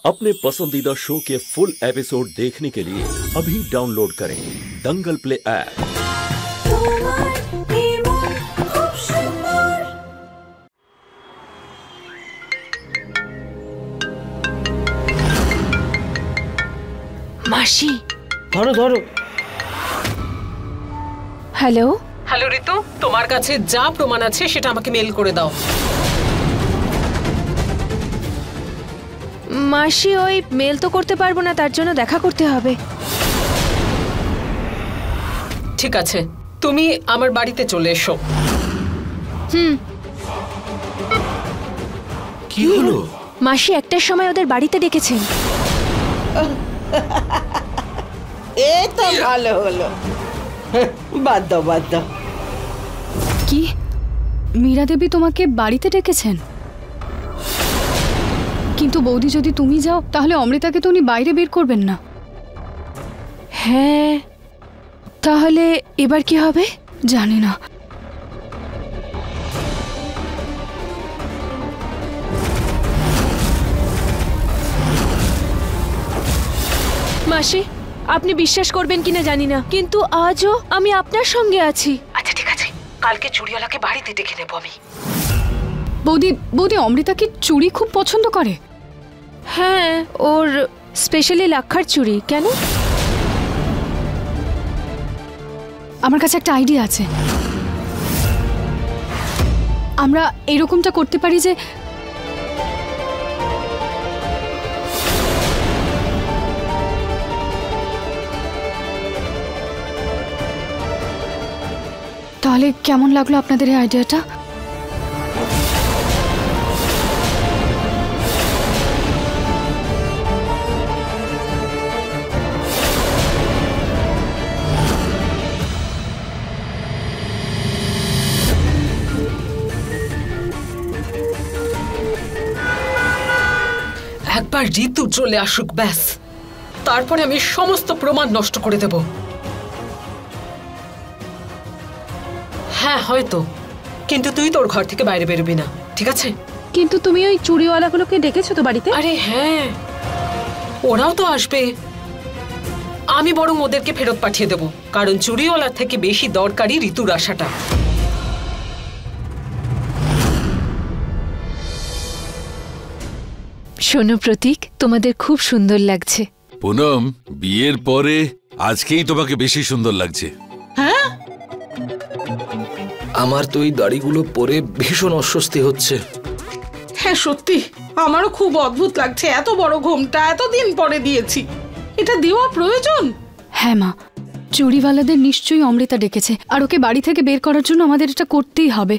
अपने पसंदीदा शो के फुल एपिसोड देखने के लिए अभी डाउनलोड करें दंगल प्ले ऐप। মাসি ধরো ধরো। হ্যালো হ্যালো ঋতু, তোমার কাছে যা প্রমাণ আছে সেটা আমাকে মেল করে দাও। মাসি ওই মেল তো করতে পারবো না, তার জন্য দেখা করতে হবে। ঠিক আছে, তুমি আমার বাড়িতে চলে এসো। কি হলো? মাসি একটার সময় ওদের বাড়িতে ডেকেছেন। এ তো ভালো হলো। বাদ দাও বাদ দাও। কি মীরা দেবী তোমাকে বাড়িতে ডেকেছেন? কিন্তু বৌদি, যদি তুমি যাও তাহলে অমৃতাকে তো উনি বাইরে বের করবেন না। হ্যাঁ, তাহলে এবার কি হবে জানি না। মাসি, আপনি বিশ্বাস করবেন কিনা জানি না, কিন্তু আজও আমি আপনার সঙ্গে আছি। আচ্ছা ঠিক আছে, কালকে চুড়িওয়ালাকে বাড়িতে ডেকে নেবো আমি। বৌদি বৌদি, অমৃতা কি চুড়ি খুব পছন্দ করে? হ্যাঁ, ওর স্পেশালি লাক্ষার চুড়ি। কেন? আমার কাছে একটা আইডিয়া আছে। আমরা এরকমটা করতে পারি যে তাহলে কেমন লাগলো আপনাদের এই আইডিয়াটা? একবার ঋতু চলে আসুক, ব্যাস, তারপরে আমি সমস্ত প্রমাণ নষ্ট করে দেব। হ্যাঁ হয়তো, কিন্তু তুই তোর ঘর থেকে বাইরে বেরোবি না, ঠিক আছে? কিন্তু তুমি ওই চুড়িওয়ালাগুলোকে ডেকেছো তো বাড়িতে? আরে হ্যাঁ, ওরাও তো আসবে। আমি বরং ওদেরকে ফেরত পাঠিয়ে দেব, কারণ চুড়িওয়ালার থেকে বেশি দরকারি ঋতুর আশাটা। শোনো প্রতীক, তোমাদের খুব সুন্দর লাগছে। পুনম, বিয়ের পরে আজকেই তোমাকে বেশি সুন্দর লাগছে। আমার তো এই দাড়িগুলো পরে ভীষণ অস্বস্তি হচ্ছে। হ্যাঁ সত্যি, আমারও খুব অদ্ভুত লাগছে। এত বড় ঘোমটা এতদিন পরে দিয়েছি, এটা দেওয়া প্রয়োজন? হ্যাঁ মা, চুড়িওয়ালাদের নিশ্চয়ই অমৃতা ডেকেছে, আর ওকে বাড়ি থেকে বের করার জন্য আমাদের এটা করতেই হবে।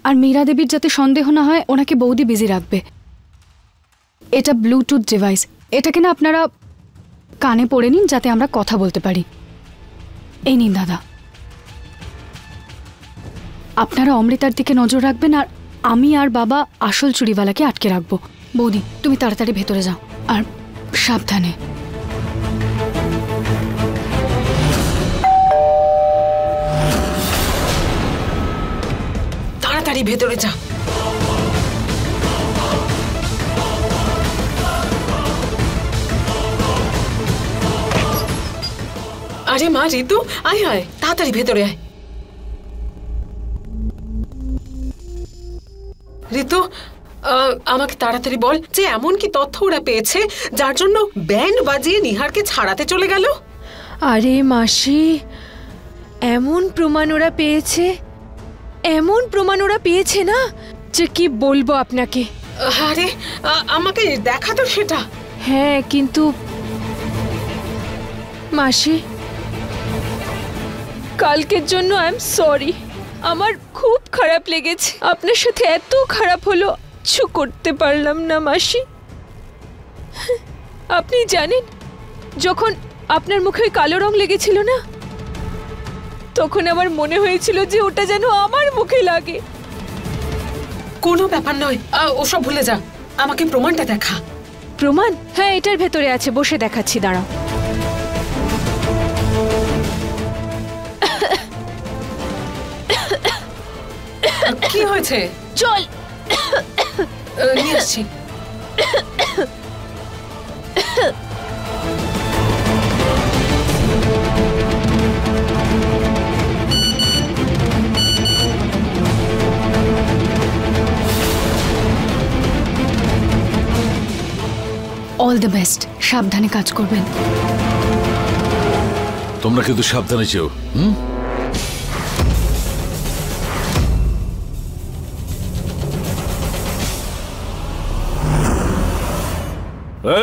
আর মীরা দেবীর যাতে সন্দেহ না হয়, ওনাকে বৌদি বিজি রাখবে। এটা ব্লুটুথ ডিভাইস, এটাকে না আপনারা কানে পড়ে নিন যাতে আমরা কথা বলতে পারি। এই নিন দাদা, আপনারা অমৃতার দিকে নজর রাখবেন, আর আমি আর বাবা আসল চুড়িওয়ালাকে আটকে রাখবো। বৌদি, তুমি তাড়াতাড়ি ভেতরে যাও, আর সাবধানে। তাড়াতাড়ি ভেতরে যা। আরে মা ঋতু, আয় আয়, তাড়াতাড়ি ভেতরে আয়। ঋতু, আমাকে তাড়াতাড়ি বল যে এমন কি তথ্য ওরা পেয়েছে যার জন্য ব্যান্ড বাজিয়ে নিহারকে ছাড়াতে চলে গেল? আরে মাসি, এমন প্রমাণ ওরা পেয়েছে না যে কি বলবো আপনাকে। আরে আমাকে দেখা তো সেটা। হ্যাঁ, কিন্তু মাসি, কালকের জন্য আই এম সরি। আমার খুব খারাপ লেগেছে, আপনার সাথে এত খারাপ হলো, কিছু করতে পারলাম না মাসি। আপনি জানেন, যখন আপনার মুখে কালো রং লেগেছিল না, তখন আমার মনে হয়েছিল যে ওটা যেন আমার মুখে লাগে। কোনো ব্যাপার নয়, ওসব ভুলে যা, আমাকে প্রমাণটা দেখা। প্রমাণ? হ্যাঁ, এটার ভেতরে আছে, বসে দেখাচ্ছি, দাঁড়াও। কি হয়েছে? চল নিয়ে আসছি। অল দ্য বেস্ট, সাবধানে কাজ করবেন। তোমরা কিন্তু সাবধানে যেও।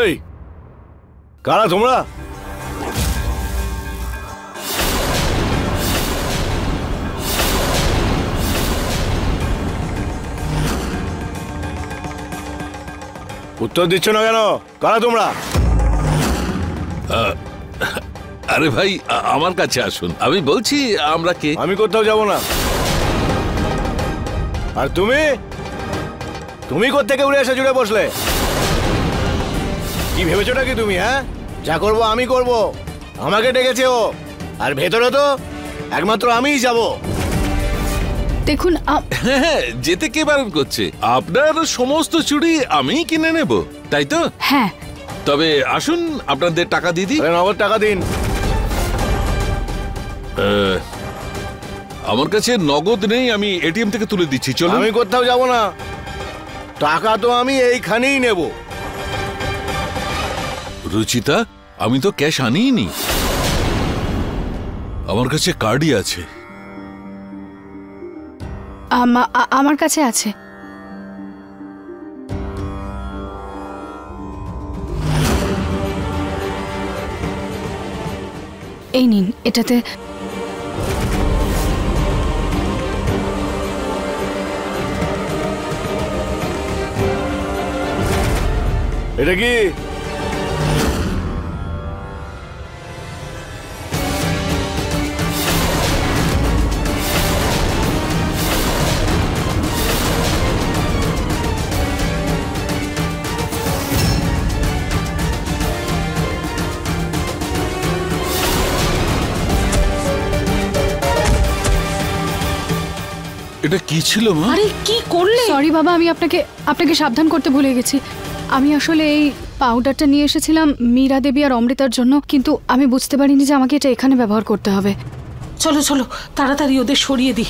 এই কারা তোমরা? উত্তর দিচ্ছ না কেন? কারা তোমরা? আরে ভাই, আমার কাছে আসুন, আমি বলছি আমরা কে। আমি কোথাও যাব না। আর তুমি তুমি কোত্থেকে উড়ে এসে জুড়ে বসলে? কি ভেবেছো নাকি তুমি? হ্যাঁ, যা করবো আমি করব। আমাকে ডেকেছে ও, আর ভেতরে তো একমাত্র আমিই যাব। দেখুন হ্যাঁ, যেতে কে বারণ করছে? আপনার সমস্ত চুড়ি আমিই কিনে নেব, তাই তো? হ্যাঁ। তবে আসুন, আপনাদের টাকা দিয়ে দিই। নগদ টাকা দিন। আমার কাছে নগদ নেই, আমি এটিএম থেকে তুলে দিচ্ছি। চলো। আমি কোথাও যাব না, টাকা তো আমি এইখানেই নেব। রুচিতা, আমি তো ক্যাশ আনিনি, আমার কাছে কার্ডই আছে। আমার কাছে আছে। এই নিন, এটাতে এটা কি? এটা কি ছিল মা? আরে কি করলে? সরি বাবা, আমি আপনাকে সাবধান করতে ভুলে গেছি। আমি আসলে এই পাউডারটা নিয়ে এসেছিলাম মীরা দেবী আর অমৃতার জন্য, কিন্তু আমি বুঝতে পারিনি যে আমাকে এটা এখানে ব্যবহার করতে হবে। চলো চলো তাড়াতাড়ি ওদের সরিয়ে দিই।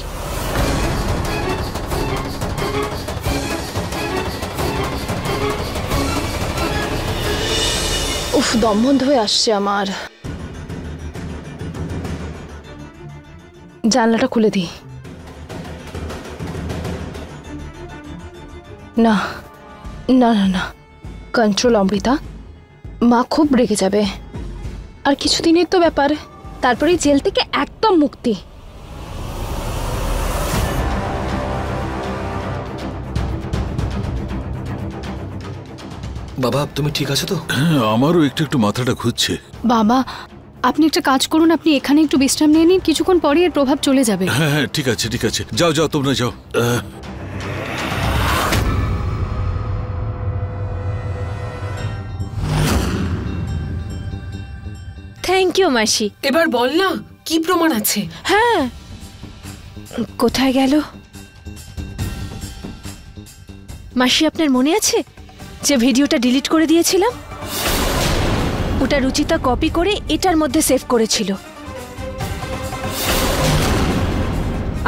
উফ, দম বন্ধ হয়ে আসছে আমার। জানলাটা খুলে দিই। না না না না, কন্ট্রোল অমৃতা, মা খুব রেগে যাবে। আর কিছুদিনের তো ব্যাপার, তারপরে জেল থেকে একদম মুক্তি। বাবা, তুমি ঠিক আছো তো? হ্যাঁ, আমারও একটু একটু মাথাটা ঘুরছে। বাবা, আপনি একটা কাজ করুন, আপনি এখানে একটু বিশ্রাম নিয়ে নিন, কিছুক্ষণ পরে এর প্রভাব চলে যাবে। হ্যাঁ হ্যাঁ, ঠিক আছে ঠিক আছে, যাও যাও, তোমরা যাও। থ্যাংক ইউ মাসি। এবার বল না, কি প্রমাণ আছে? হ্যাঁ, কোথায় গেল মাসি? আপনার মনে আছে যে ভিডিওটা ডিলিট করে দিয়েছিলাম? ওটা রুচিতা কপি করে এটার মধ্যে সেভ করেছিল।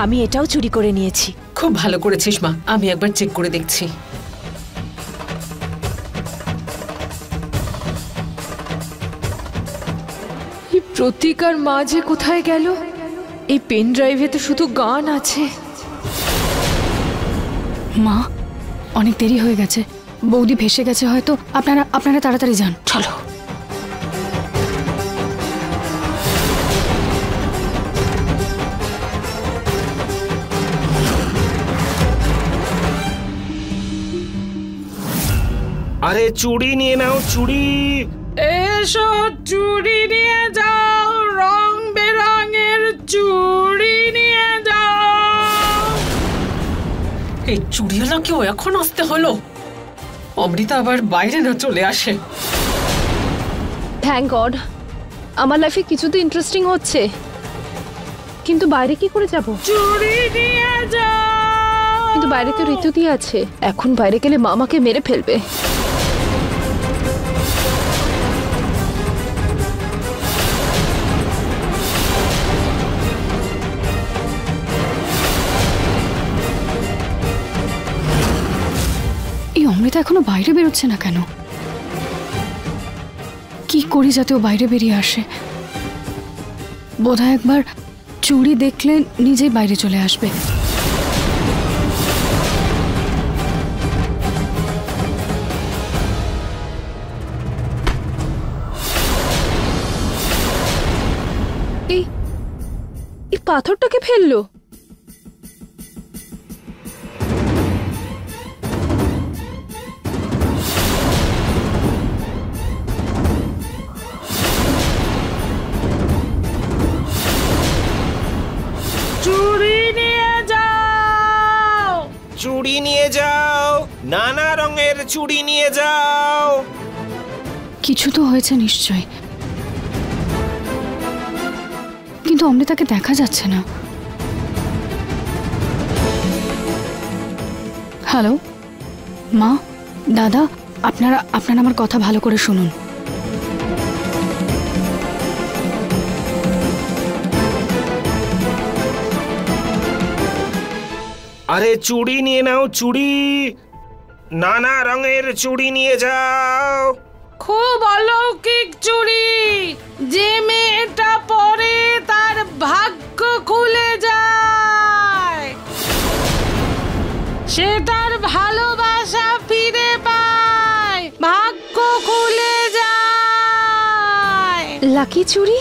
আমি এটাও চুরি করে নিয়েছি। খুব ভালো করেছিস মা, আমি একবার চেক করে দেখছি। এই প্রতিকার মা যে কোথায় গেল? এই পেন ড্রাইভে তো শুধু গান আছে। মা, অনেক দেরি হয়ে গেছে, বৌদি ভেসে গেছে হয়তো। আপনারা তাড়াতাড়ি যান। চলো। আরে চুড়ি নিয়ে নাও, চুড়ি। এসো চুড়ি নিয়ে যাও, রং বেরঙের চুড়ি নিয়ে যাও। এই চুড়িওয়ালা কেউ এখন আসতে হলো? অমৃতা আবার বাইরে না চলে আসে। থ্যাংক গড, আমার লাইফে কিছু তো ইন্টারেস্টিং হচ্ছে, কিন্তু বাইরে কি করে যাব? চুড়ি নিয়ে যাও। কিন্তু বাইরে তো ঋতুদি আছে, এখন বাইরে গেলে মা আমাকে মেরে ফেলবে। এই অমৃতা এখনো বাইরে বেরোচ্ছে না কেন? করি যাতে ও বাইরে বেরিয়ে আসে। বোধহয় একবার চুড়ি দেখলে নিজেই বাইরে চলে আসবে। এই পাথরটাকে ফেললো। চুড়ি নিয়ে যাও, নানা রঙের চুড়ি নিয়ে যাও। কিছু তো হয়েছে নিশ্চয়, কিন্তু অমৃতাকে দেখা যাচ্ছে না। হ্যালো মা, দাদা, আপনারা আমার কথা ভালো করে শুনুন। আরে চুড়ি নিয়ে নাও, চুড়ি, নানা রঙের চুড়ি নিয়ে যাও। খুব অলৌকিক চুড়ি, যে মেয়েটা পরে তার ভাগ্য খুলে যায়, সে তার ভালোবাসা ফিরে পায়, ভাগ্য খুলে যায়। লাকি চুড়ি?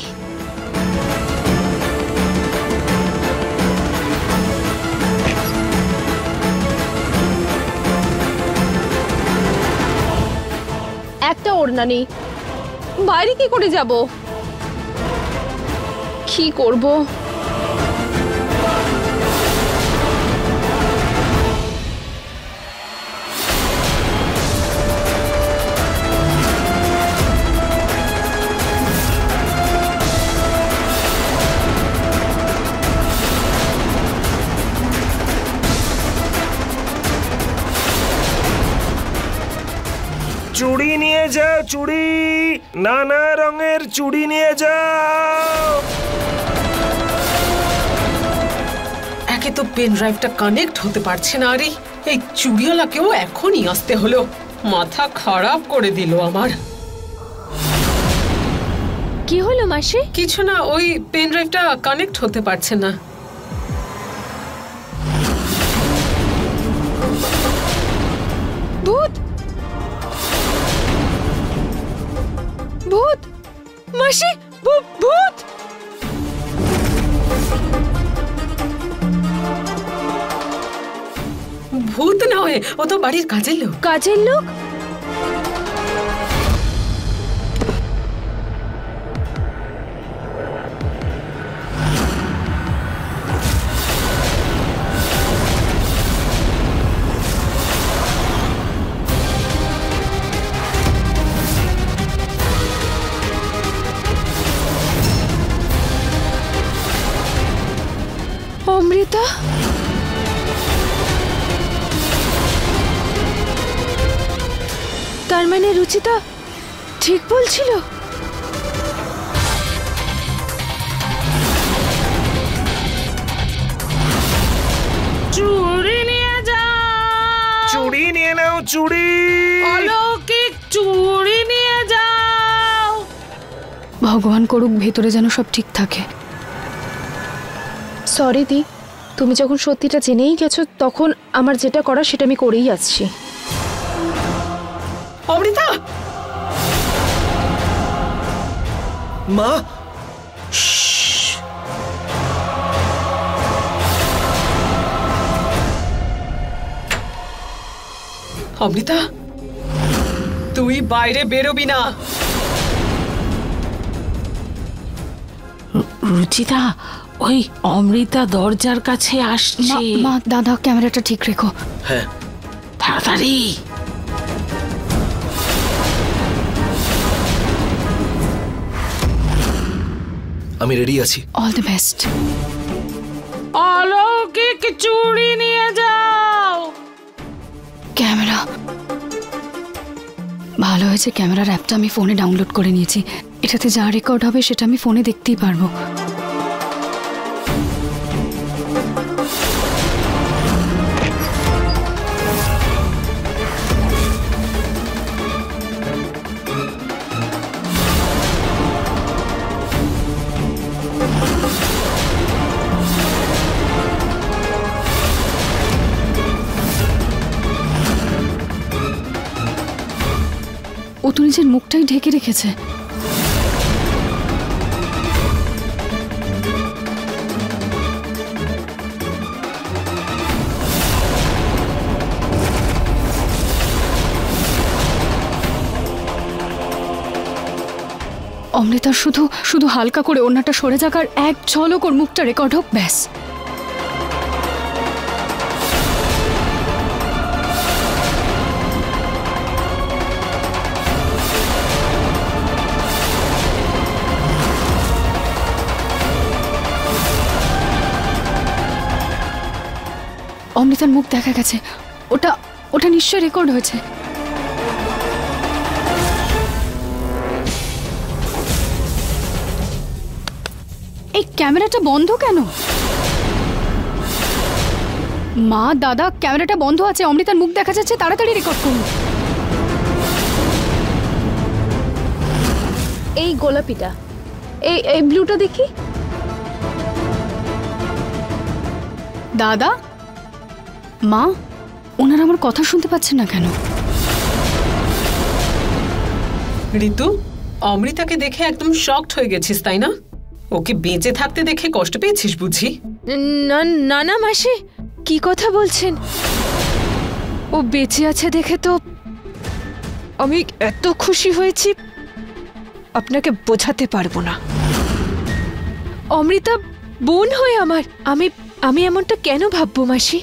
একটা ওড়না নেই, বাইরে কি করে যাব? কি করব? চুড়ি নিয়ে যাও, চুড়ি, নানা রঙের চুড়ি নিয়ে যাও। একে তো পেন ড্রাইভটা কানেক্ট হতে পারছে না, আরে এই চুড়িওয়ালাকেও এখনই আসতে হলো। মাথা খারাপ করে দিল আমার। কি হলো মাসি? কিছু না, ওই পেন ড্রাইভটা কানেক্ট হতে পারছে না। ভূত! ভূত! মাসি, ভূত! ভূত নয়, ও তো বাড়ির কাজের লোক। কাজের লোক? অমৃতা? তার মানে রুচিতা ঠিক বলছিল। চুড়ি নিয়ে যাও, চুড়ি নিয়ে নাও, চুড়ি, অলৌকিক চুড়ি নিয়ে যাও। ভগবান করুক ভেতরে যেন সব ঠিক থাকে। সরি দি, তুমি যখন সত্যিটা জেনেই গেছো তখন আমার যেটা করা সেটা আমি করেই আসছি। অমৃতা! মা, অমৃতা, তুই বাইরে বেরোবি না। রুচিতা, ওই অমৃতা দরজার কাছে আসছে। মা, দাদা, ক্যামেরাটা ঠিক রেখো। হ্যাঁ, তাড়াতাড়ি। আমি রেডি আছি। All the best. অলৌকিক চুড়ি নিয়ে যাও। ক্যামেরা ভালো হয়েছে, ক্যামেরার অ্যাপটা আমি ফোনে ডাউনলোড করে নিয়েছি। এটাতে যা রেকর্ড হবে সেটা আমি ফোনে দেখতেই পারবো। নিজের মুখটাই ঢেকে রেখেছে। অমৃতা শুধু শুধু হালকা করে ওড়নাটা সরে যাক আর এক ঝলক ওর মুখটা রেকর্ড হোক, ব্যাস। অমৃতার মুখ দেখা গেছে, ওটা ওটা নিশ্চয়ই রেকর্ড হয়েছে। এই ক্যামেরাটা বন্ধ কেন? মা, দাদা, ক্যামেরাটা বন্ধ আছে, অমৃতার মুখ দেখা যাচ্ছে, তাড়াতাড়ি রেকর্ড করুন। এই গোলাপিটা, এই ব্লুটা দেখি। দাদা, মা, ওনারা আমার কথা শুনতে পাচ্ছেন না কেন? ঋতু, অমৃতাকে দেখে একদম শকড হয়ে গেছিস তাই না? ওকে বেঁচে থাকতে দেখে কষ্ট পেয়েছিস বুঝি? না না মাসি, কি কথা বলছেন? ও বেঁচে আছে দেখে তো আমি এত খুশি হয়েছি আপনাকে বোঝাতে পারবো না। অমৃতা বোন হয়ে আমার, আমি এমনটা কেন ভাববো মাসি?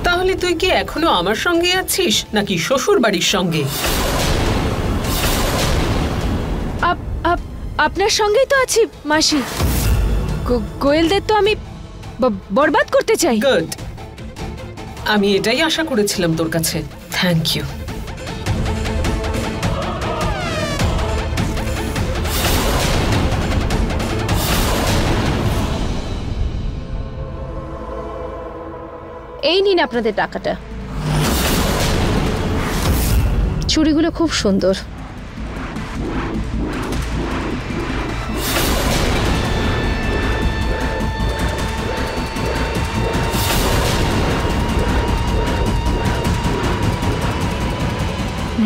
তাহলে তুই কি এখনো আমার সঙ্গে আছিস নাকি শ্বশুর বাড়ির সঙ্গে? আপনার সঙ্গেই তো আছি মাসি। গোয়েলদের তো আমি বরবাদ করতে চাই। গুড, আমি এটাই আশা করেছিলাম তোর কাছে। Thank you. এই নিন আপনাদের টাকাটা। চুড়িগুলো খুব সুন্দর।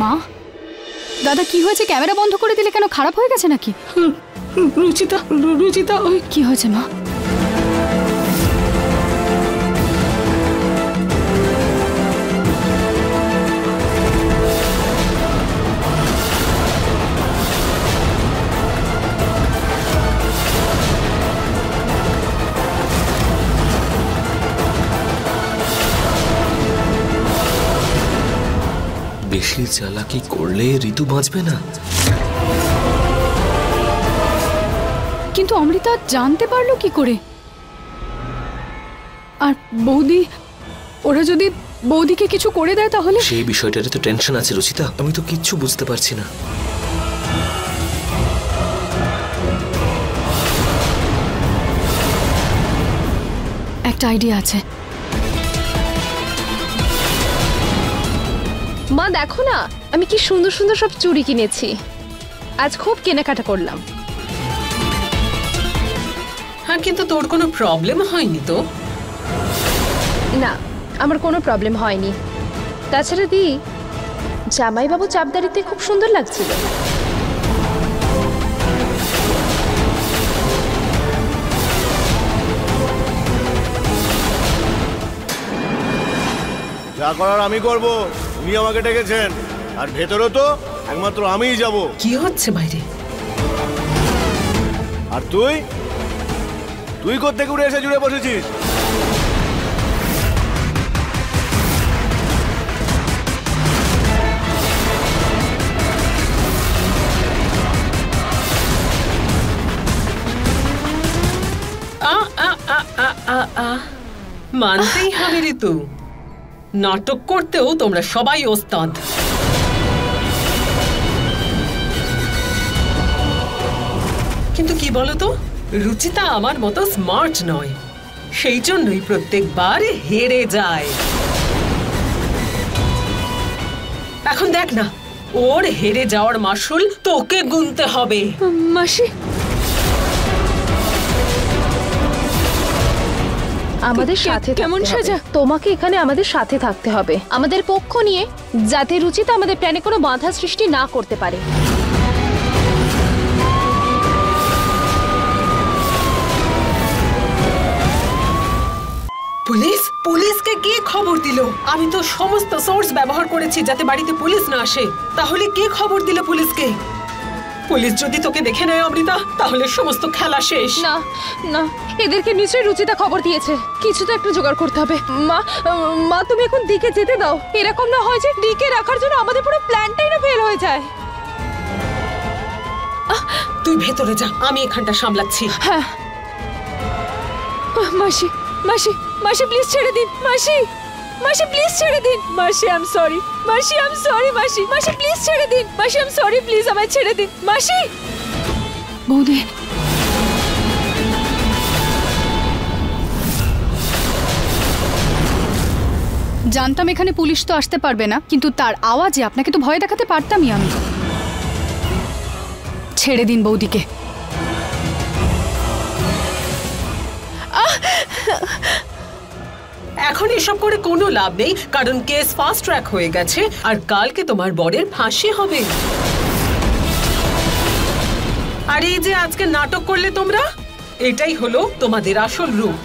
মা, দাদা, কি হয়েছে? ক্যামেরা বন্ধ করে দিলে কেন? খারাপ হয়ে গেছে নাকি? রুচিতা, ওই কি হয়েছে মা? বেশি চালাকি করলে ঋতু বাঁচবে না। কিন্তু অমৃতা জানতে পারলো কি করে? আর বৌদি, ওরা যদি বৌদিকে কিছু করে দেয় তাহলে? সেই বিষয়টারে তো টেনশন আছে রুচিতা, আমি তো কিচ্ছু বুঝতে পারছি না। একটা আইডিয়া আছে। মা দেখো না, আমি কি সুন্দর সুন্দর সব চুড়ি কিনেছি। আজ খুব কেনাকাটা করলাম। হ্যাঁ, কিন্তু তোর কোনো প্রবলেম হয়নি তো? না, আমার কোনো প্রবলেম হয়নি। তাছাড়া দি, জামাইবাবু চাপদারিতে খুব সুন্দর লাগছিল। যা করার আমি করব, উনি আমাকে ডেকেছেন। আর ভেতরে তো একমাত্র আমিই যাব। কি হচ্ছে বাইরে? আর তুই তুই কোত্থেকে উড়ে এসে জুড়ে বসেছিস? মানতেই হবে ঋতু, নাটক করতেও তোমরা সবাই ওস্তাদ। কিন্তু কি বলতো, রুচিতা আমার মতো স্মার্ট নয়, সেই জন্যই প্রত্যেকবার হেরে যায়। এখন দেখ না, ওর হেরে যাওয়ার মাসুল তোকে গুনতে হবে। মাসি, আমাদের সাথে কেমন থাকতে হবে। সাজা? তোমাকে এখানে আমাদের সাথে থাকতে হবে, আমাদের পক্ষ নিয়ে, যাতে রুচিতা আমাদের প্ল্যানে কোনো বাধা সৃষ্টি না করতে পারে। পুলিশ? পুলিশকে কে খবর দিল? আমি তো সমস্ত সোর্স ব্যবহার করেছি যাতে বাড়িতে পুলিশ না আসে। তাহলে কে খবর দিল পুলিশকে? পুলিশ যদি তোকে দেখে নেয় অমৃতা, তাহলে সমস্ত খেলা শেষ। না না, এদেরকে নিশ্চয়ই রুচিতা খবর দিয়েছে। কিছু তো একটা জোগাড় করতে হবে। মা মা, তুমি এখন দিকে যেতে দাও। এরকম না হয় যে দিকে রাখার জন্য আমাদের পুরো প্ল্যানটাই না ফেল হয়ে যায়। তুই ভেতরে যা, আমি এখানটা সামলাচ্ছি। হ্যাঁ। মাসি মাসি মাসি, প্লিজ ছেড়ে দিন। মাসি মাসি, প্লিজ ছেড়ে দিন। মাসি, আই এম সরি। মাসি, আই এম সরি। মাসি মাসি, প্লিজ ছেড়ে দিন। মাসি, আই এম সরি, প্লিজ আমায় ছেড়ে দিন। মাসি। বৌদি, জানতাম এখানে পুলিশ তো আসতে পারবে না, কিন্তু তার আওয়াজে আপনাকে তো ভয় দেখাতে পারতামই আমি। ছেড়ে দিন বৌদিকে। এখন এসব করে কোনো লাভ নেই, কারণ কেস ফাস্ট ট্র্যাক হয়ে গেছে আর কালকে তোমার বরের ফাঁসি হবে। আর এই যে আজকে নাটক করলে তোমরা, এটাই হলো তোমাদের আসল রূপ।